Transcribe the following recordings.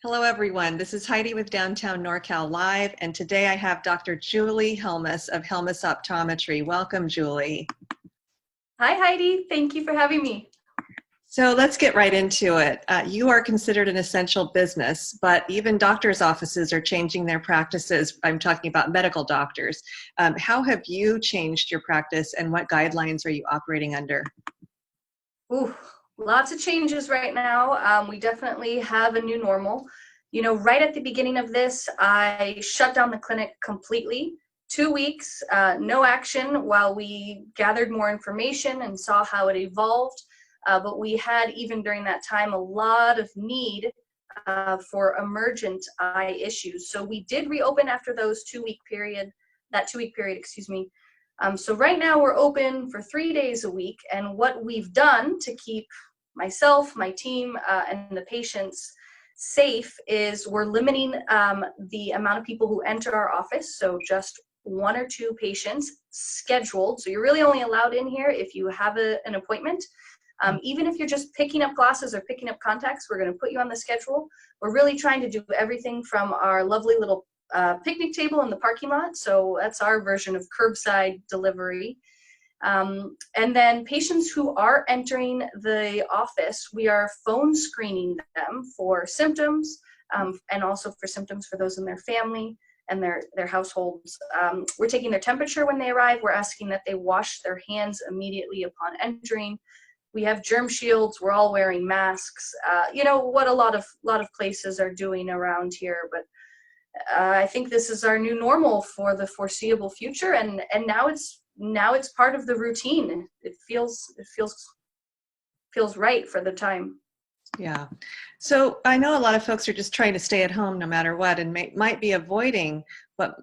Hello, everyone. This is Heidi with Downtown NorCal Live, and today I have Dr. Julie Helmus of Helmus Optometry. Welcome, Julie. Hi, Heidi. Thank you for having me. So let's get right into it. You are considered an essential business, but even doctors' offices are changing their practices. I'm talking about medical doctors. How have you changed your practice, and what guidelines are you operating under? Ooh, lots of changes right now. We definitely have a new normal. You know, right at the beginning of this, I shut down the clinic completely. 2 weeks, no action while we gathered more information and saw how it evolved. But we had, even during that time, a lot of need for emergent eye issues. So we did reopen after those 2 week period, excuse me. So right now we're open for 3 days a week, and what we've done to keep myself, my team, and the patients safe is we're limiting the amount of people who enter our office, so just 1 or 2 patients scheduled. So you're really only allowed in here if you have an appointment. Even if you're just picking up glasses or picking up contacts, we're going to put you on the schedule. We're really trying to do everything from our lovely little picnic table in the parking lot. So that's our version of curbside delivery. And then patients who are entering the office, we are phone screening them for symptoms and also for symptoms for those in their family and their households. We're taking their temperature when they arrive. We're asking that they wash their hands immediately upon entering. We have germ shields. We're all wearing masks. You know what a lot of places are doing around here, but I think this is our new normal for the foreseeable future, and now it's part of the routine. It feels right for the time. Yeah. So I know a lot of folks are just trying to stay at home no matter what, and might be avoiding what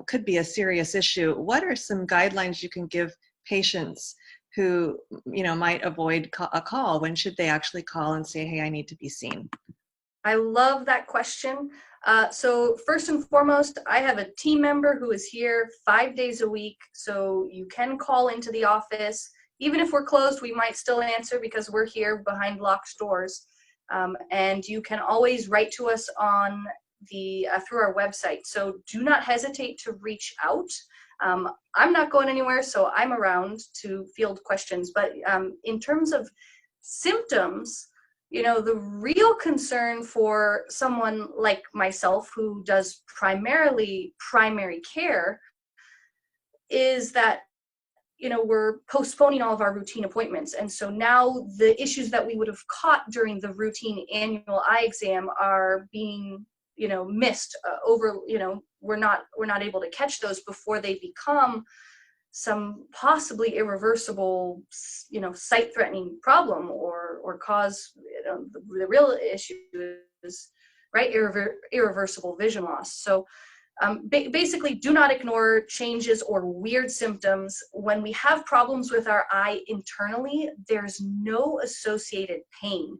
could be a serious issue. What are some guidelines you can give patients who, might avoid a call? When should they actually call and say, hey, I need to be seen? I love that question. So first and foremost, I have a team member who is here 5 days a week. So you can call into the office. Even if we're closed, we might still answer because we're here behind locked doors. And you can always write to us on through our website. So do not hesitate to reach out. I'm not going anywhere, so I'm around to field questions. But in terms of symptoms, the real concern for someone like myself who does primarily primary care is that, we're postponing all of our routine appointments. And so now the issues that we would have caught during the routine annual eye exam are being, missed we're not able to catch those before they become some possibly irreversible, sight-threatening problem or cause, the real issue is, right, irreversible vision loss. So basically, do not ignore changes or weird symptoms. When we have problems with our eye internally, there's no associated pain.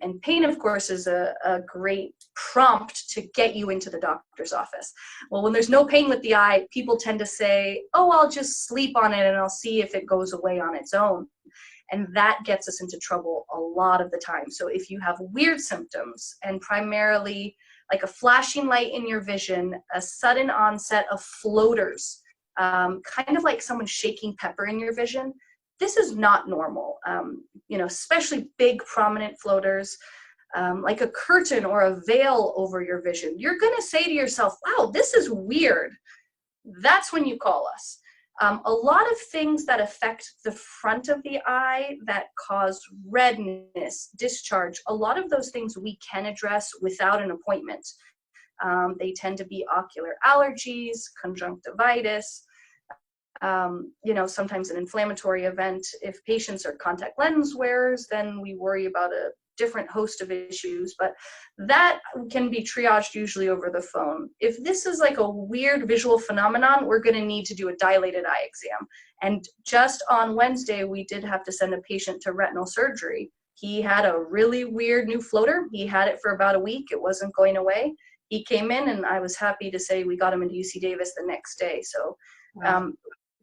And pain, of course, is a great prompt to get you into the doctor's office. Well, when there's no pain with the eye, people tend to say, oh, I'll just sleep on it and I'll see if it goes away on its own. And that gets us into trouble a lot of the time. So if you have weird symptoms and primarily like a flashing light in your vision, a sudden onset of floaters, kind of like someone shaking pepper in your vision, this is not normal, especially big prominent floaters, like a curtain or a veil over your vision. You're going to say to yourself, wow, this is weird. That's when you call us. A lot of things that affect the front of the eye that cause redness, discharge, a lot of those things we can address without an appointment. They tend to be ocular allergies, conjunctivitis, sometimes an inflammatory event. If patients are contact lens wearers, then we worry about a different host of issues, but that can be triaged usually over the phone. If this is like a weird visual phenomenon, we're going to need to do a dilated eye exam. And just on Wednesday, we did have to send a patient to retinal surgery. He had a really weird new floater. He had it for about a week. It wasn't going away. He came in, and I was happy to say we got him into UC Davis the next day. So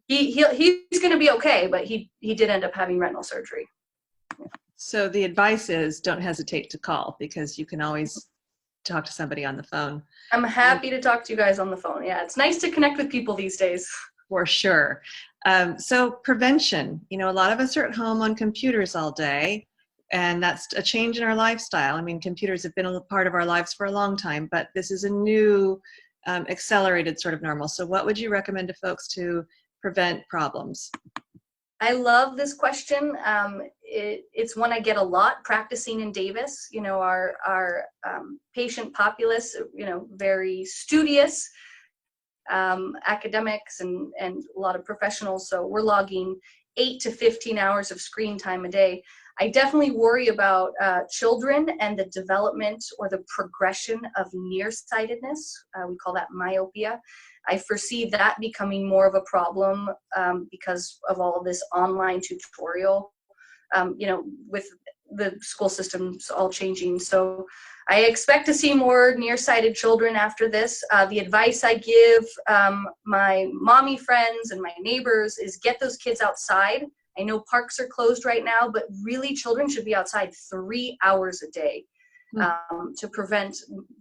he's going to be okay, but he did end up having retinal surgery. So the advice is don't hesitate to call, because you can always talk to somebody on the phone. I'm happy to talk to you guys on the phone. Yeah, it's nice to connect with people these days. For sure. So prevention, a lot of us are at home on computers all day, and that's a change in our lifestyle. I mean, computers have been a part of our lives for a long time, but this is a new accelerated sort of normal. So what would you recommend to folks to prevent problems? I love this question. It's one I get a lot practicing in Davis. Our patient populace, very studious, academics and a lot of professionals. So we're logging 8 to 15 hours of screen time a day. I definitely worry about children and the development or the progression of nearsightedness. We call that myopia. I foresee that becoming more of a problem because of all of this online tutorial, with the school systems all changing. So I expect to see more nearsighted children after this. The advice I give my mommy friends and my neighbors is get those kids outside. I know parks are closed right now, but really children should be outside 3 hours a day to prevent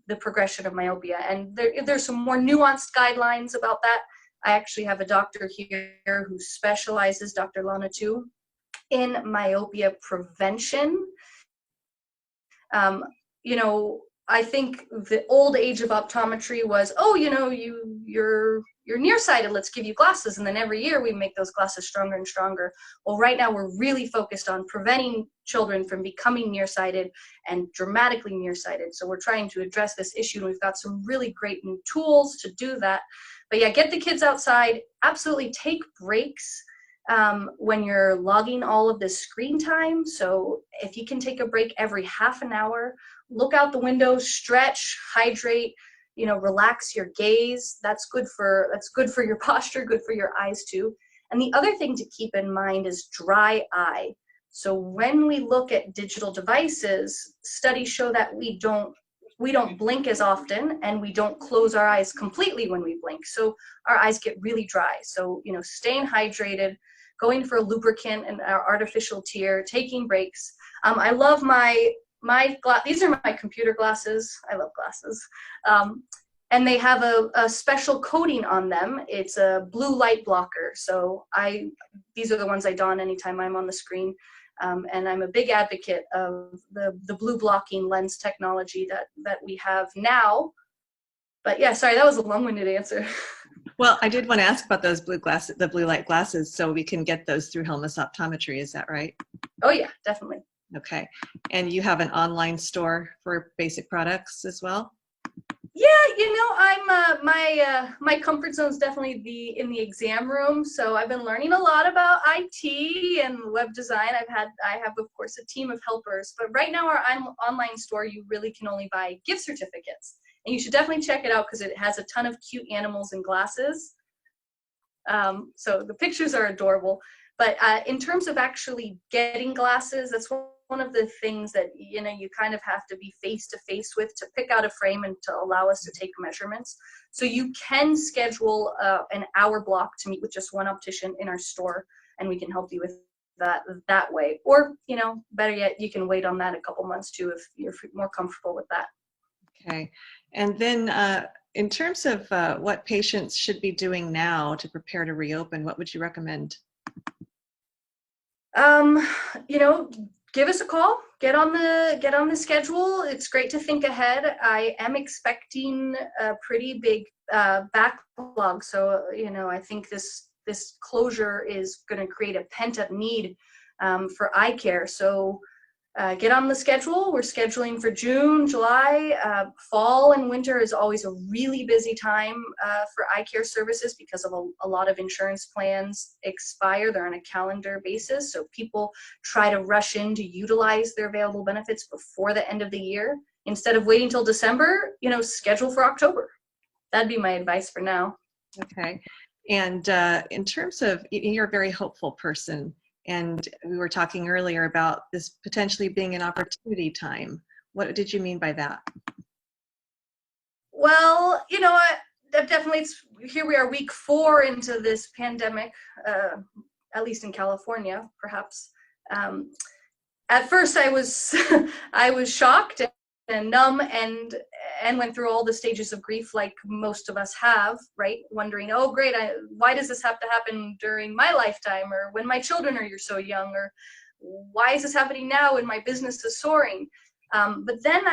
the progression of myopia. And there's some more nuanced guidelines about that. I actually have a doctor here who specializes, Dr. Lana too, in myopia prevention. I think the old age of optometry was, you're nearsighted, let's give you glasses. And then every year we make those glasses stronger and stronger. Well, right now we're really focused on preventing children from becoming nearsighted and dramatically nearsighted. So we're trying to address this issue, and we've got some really great new tools to do that. But yeah, get the kids outside, absolutely take breaks when you're logging all of this screen time. So if you can take a break every half an hour, look out the window, stretch, hydrate, relax your gaze. That's good for your posture, good for your eyes too. And the other thing to keep in mind is dry eye. So when we look at digital devices, studies show that we don't blink as often, and we don't close our eyes completely when we blink. So our eyes get really dry. So, staying hydrated, going for a lubricant and artificial tear, taking breaks. I love these are my computer glasses. I love glasses. And they have a special coating on them. It's a blue light blocker. So these are the ones I don anytime I'm on the screen. And I'm a big advocate of the blue blocking lens technology that we have now. But yeah, sorry, that was a long-winded answer. Well, I did want to ask about those the blue light glasses, so we can get those through Helmus Optometry. Is that right? Oh yeah, definitely. Okay. And you have an online store for basic products as well? Yeah, I'm my comfort zone is definitely in the exam room. So I've been learning a lot about IT and web design. I have of course a team of helpers, but right now our online store, you really can only buy gift certificates, and you should definitely check it out because it has a ton of cute animals and glasses. So the pictures are adorable. But in terms of actually getting glasses, that's one of the things that you kind of have to be face to face with to pick out a frame and to allow us to take measurements. So you can schedule an hour block to meet with just one optician in our store, and we can help you with that way. Or better yet, you can wait on that a couple months too if you're more comfortable with that. Okay. And then in terms of what patients should be doing now to prepare to reopen, what would you recommend? Give us a call, get on the schedule. It's great to think ahead. I am expecting a pretty big backlog. So, I think this closure is going to create a pent-up need for eye care. So get on the schedule. We're scheduling for June, July. Fall and winter is always a really busy time for eye care services because of a lot of insurance plans expire. They're on a calendar basis. So people try to rush in to utilize their available benefits before the end of the year. Instead of waiting till December, schedule for October. That'd be my advice for now. Okay. And in terms of, you're a very hopeful person. And we were talking earlier about this potentially being an opportunity time. What did you mean by that? Well, definitely here we are week 4 into this pandemic, at least in California, perhaps. At first I was I was shocked and numb, and and went through all the stages of grief like most of us have, right? Wondering, oh great, why does this have to happen during my lifetime, or when my children are so young, or why is this happening now when my business is soaring? But then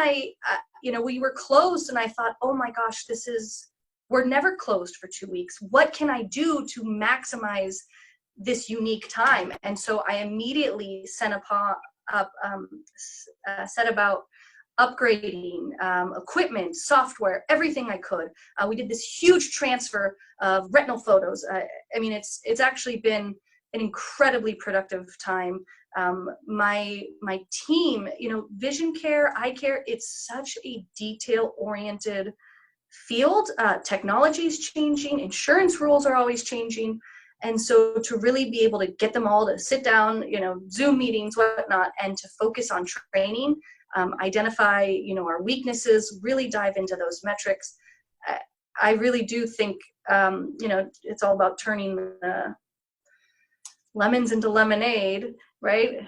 we were closed, and I thought, oh my gosh, we're never closed for 2 weeks. What can I do to maximize this unique time? And so I immediately set about upgrading equipment, software, everything I could. We did this huge transfer of retinal photos. It's actually been an incredibly productive time. My team, vision care, eye care, it's such a detail-oriented field. Technology is changing, insurance rules are always changing. And so to really be able to get them all to sit down, Zoom meetings, whatnot, and to focus on training, identify, our weaknesses, really dive into those metrics. I really do think, it's all about turning the lemons into lemonade, right?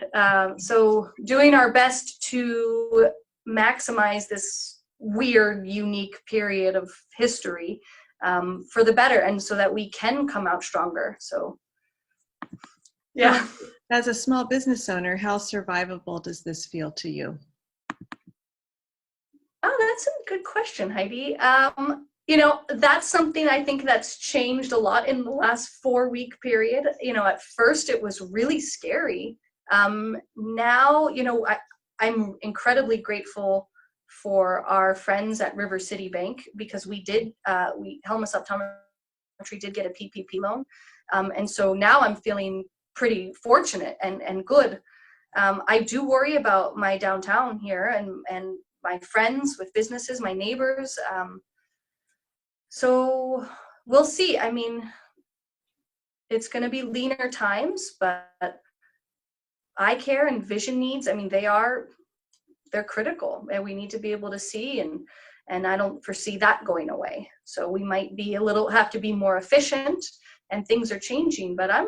So doing our best to maximize this weird, unique period of history for the better, and so that we can come out stronger. So, yeah. As a small business owner, how survivable does this feel to you? Oh, that's a good question, Heidi. That's something I think that's changed a lot in the last 4-week period. At first it was really scary. Now, I'm incredibly grateful for our friends at River City Bank, because Helmus Optometry did get a PPP loan. And so now I'm feeling pretty fortunate and good. I do worry about my downtown here and my friends with businesses, my neighbors. So we'll see. It's going to be leaner times, but eye care and vision needs, they're critical, and we need to be able to see, and I don't foresee that going away. So we might have to be more efficient, and things are changing, but I'm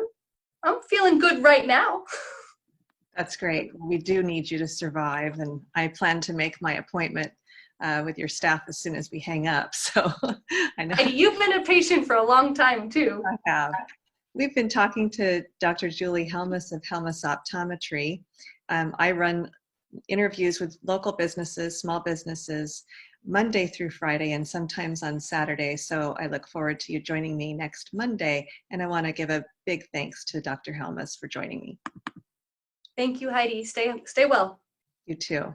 feeling good right now. That's great. We do need you to survive, and I plan to make my appointment with your staff as soon as we hang up. So I know. And you've been a patient for a long time too. I have. We've been talking to Dr. Julie Helmus of Helmus Optometry. I run interviews with local businesses, small businesses, Monday through Friday, and sometimes on Saturday. So I look forward to you joining me next Monday. And I want to give a big thanks to Dr. Helmus for joining me. Thank you, Heidi. Stay well. You too.